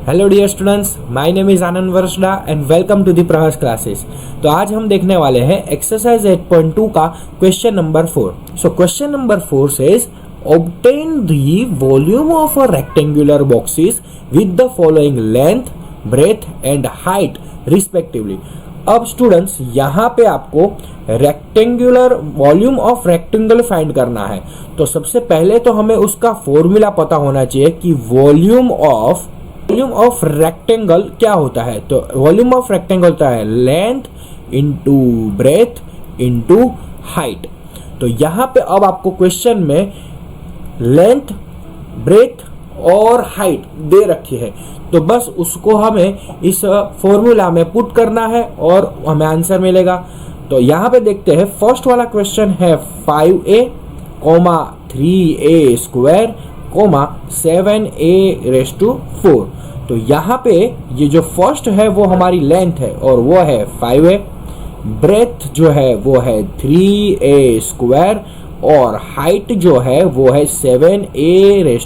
Hello dear students, my name is Anand वर्षडा and welcome to the Praharsh classes. तो आज हम देखने वाले हैं एक्सरसाइज 8.2 का question number 4। So question number 4 says obtain the volume of a rectangular boxes with the following length, breadth and height respectively। अब students यहाँ पे आपको rectangular volume of rectangle find करना है। तो सबसे पहले तो हमें उसका फॉर्मूला पता होना चाहिए कि वॉल्यूम ऑफ रेक्टेंगल क्या होता है। तो वॉल्यूम ऑफ रेक्टेंगल होता है length into breadth into height. तो यहाँ पे अब आपको क्वेश्चन में लेंथ, ब्रेथ और हाइट दे रखी है, तो बस उसको हमें इस फॉर्मूला में पुट करना है और हमें आंसर मिलेगा। तो यहाँ पे देखते हैं, फर्स्ट वाला क्वेश्चन है 5a, 3a स्क्वायर, 7a⁴। तो यहाँ पे ये जो फर्स्ट है वो हमारी लेंथ है और वो है 5a, ब्रेथ जो है वो है 3a स्क्वायर और हाइट जो है वो है 7a⁴।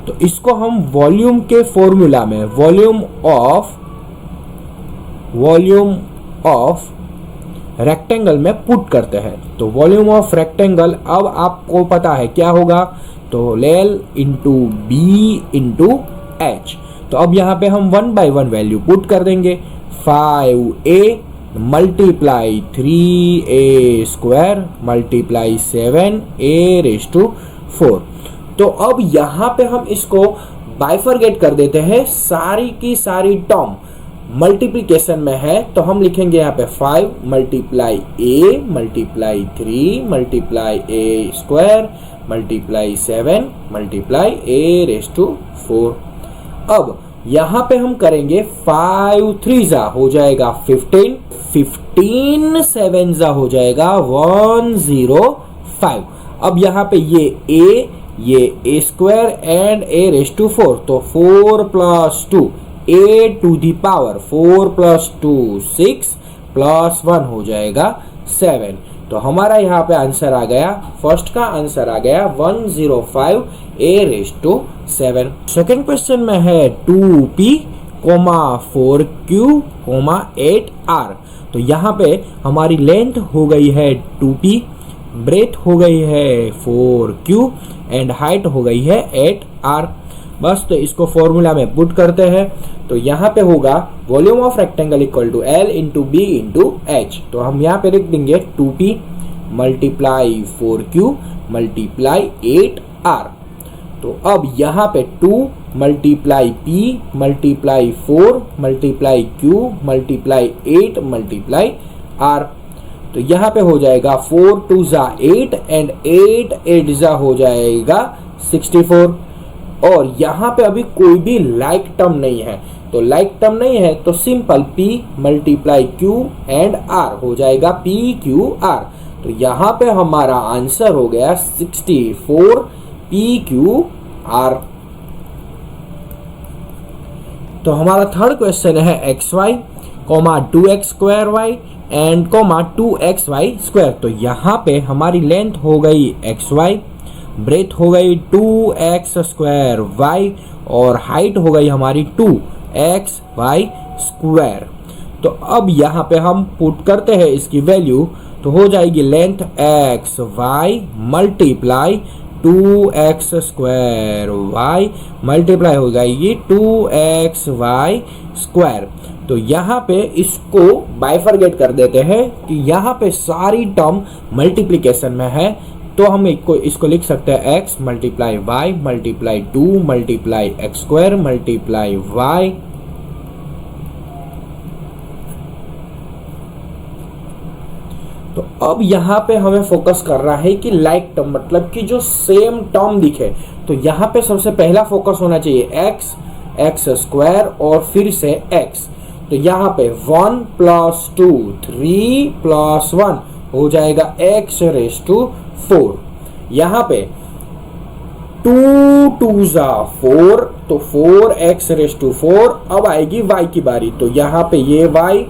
तो इसको हम वॉल्यूम के फॉर्मूला में वॉल्यूम ऑफ रेक्टेंगल में पुट करते हैं। तो वॉल्यूम ऑफ रेक्टेंगल अब आपको पता है क्या होगा, तो L into B into H. तो अब यहाँ पे हम 1 by 1 वैल्यू पुट कर देंगे। 5a multiply 3a square multiply 7a⁴। तो अब यहाँ पे हम इसको बाइफरगेट कर देते हैं, सारी की सारी टर्म मल्टीप्लिकेशन में है। तो हम लिखेंगे यहाँ पे 5 multiply a multiply 3 multiply a square multiply 7 multiply a⁴। अब यहाँ पे हम करेंगे 5 3 हो जाएगा 15, 15 7 हो जाएगा 105। अब यहाँ पे ये a स्क्वायर एंड a⁴। तो 4 + 2 a टू द पावर 4 + 2 6 + 1 हो जाएगा 7। तो हमारा यहाँ पे आंसर आ गया, फर्स्ट का आंसर आ गया 105a⁴। सेकेंड क्वेश्चन में है 2p, 4q, 8r। तो यहाँ पे हमारी लेंथ हो गई है 2p, ब्रेथ हो गई है 4q एंड हाइट हो गई है 8r। बस तो इसको फॉर्मूला में पुट करते हैं। तो यहाँ पे होगा volume of rectangle equal to L into B into H. तो हम यहाँ पे लिख देंगे 2p multiply 4q multiply 8r। तो अब यहाँ पे 2 multiply p multiply 4 multiply q multiply 8 multiply r। तो यहाँ पे हो जाएगा 4 2 8 एंड 8 8 हो जाएगा 64। और यहाँ पे अभी कोई भी लाइक टर्म नहीं है, तो लाइक टर्म नहीं है तो simple p multiply q and r हो जाएगा pqr। तो यहाँ पे हमारा आंसर हो गया 64 pqr। तो हमारा थर्ड क्वेश्चन है xy, 2x² एंड 2xy²। तो यहाँ पे हमारी लेंथ हो गई xy, ब्रेथ हो गई 2x² और हाइट हो गई हमारी 2xy²। तो अब यहाँ पे हम पुट करते हैं इसकी वैल्यू, तो हो जाएगी length xy multiply 2x² multiply हो जाएगी 2xy²। तो यहाँ पे इसको बाइफरगेट कर देते हैं कि यहाँ पे सारी टर्म मल्टीप्लिकेशन में है। तो हम इसको लिख सकते हैं x multiply y multiply 2 multiply x² multiply y। तो अब यहाँ पे हमें फोकस करना है कि लाइक टर्म, मतलब कि जो सेम टर्म दिखे। तो यहाँ पे सबसे पहला फोकस होना चाहिए x² और फिर से x। तो यहाँ पे 1 + 2 3 + 1 हो जाएगा x⁴। यहाँ पे 2 2 4, तो 4x⁴। अब आएगी y की बारी, तो यहाँ पे ये y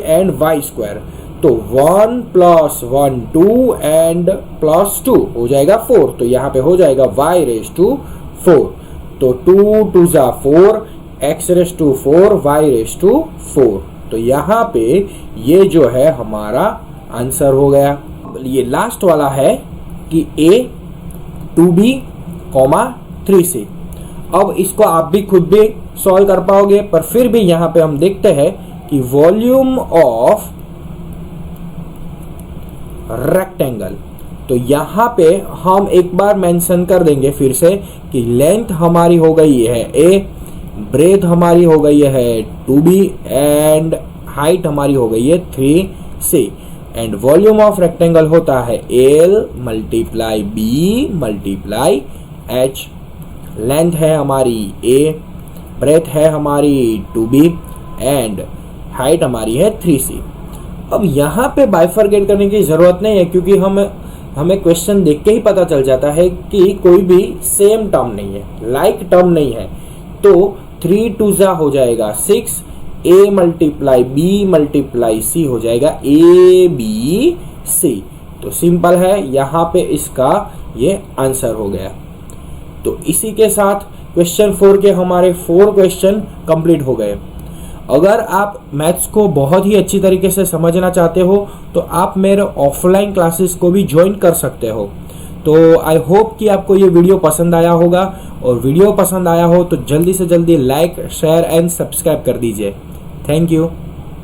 एंड y²। तो 1 + 1 2 एंड +2 हो जाएगा 4। तो यहाँ पे हो जाएगा y⁴। तो 2 2 जा 4, x raise to 4, y raise to 4। तो यहाँ पे ये जो है हमारा आंसर हो गया। ये लास्ट वाला है कि a 2b, 3c। अब इसको आप भी खुद भी सॉल्व कर पाओगे, पर फिर भी यहाँ पे हम देखते हैं कि वॉल्यूम ऑफ रेक्टेंगल। तो यहाँ पे हम एक बार मेंशन कर देंगे फिर से कि लेंथ हमारी हो गई है a, ब्रेथ हमारी हो गई है 2b एंड हाइट हमारी हो गई है 3c and volume of rectangle होता है l multiply b multiply h। Length है हमारी a, ब्रेथ है हमारी 2b एंड हाइट हमारी है 3c। अब यहाँ पे बाइफरकेट करने की जरूरत नहीं है, क्योंकि हमें क्वेश्चन देख के ही पता चल जाता है कि कोई भी सेम टर्म नहीं है, लाइक टर्म नहीं है। तो 3 2 जा हो जाएगा 6, a multiply b multiply c हो जाएगा a b c। तो सिंपल है, यहाँ पे इसका ये आंसर हो गया। तो इसी के साथ क्वेश्चन 4 के हमारे 4 क्वेश्चन कंप्लीट हो गए। अगर आप मैथ्स को बहुत ही अच्छी तरीके से समझना चाहते हो तो आप मेरे ऑफलाइन क्लासेस को भी ज्वाइन कर सकते हो। तो आई होप कि आपको ये वीडियो पसंद आया होगा, और वीडियो पसंद आया हो तो जल्दी से जल्दी लाइक, शेयर एंड सब्सक्राइब कर दीजिए। Thank you.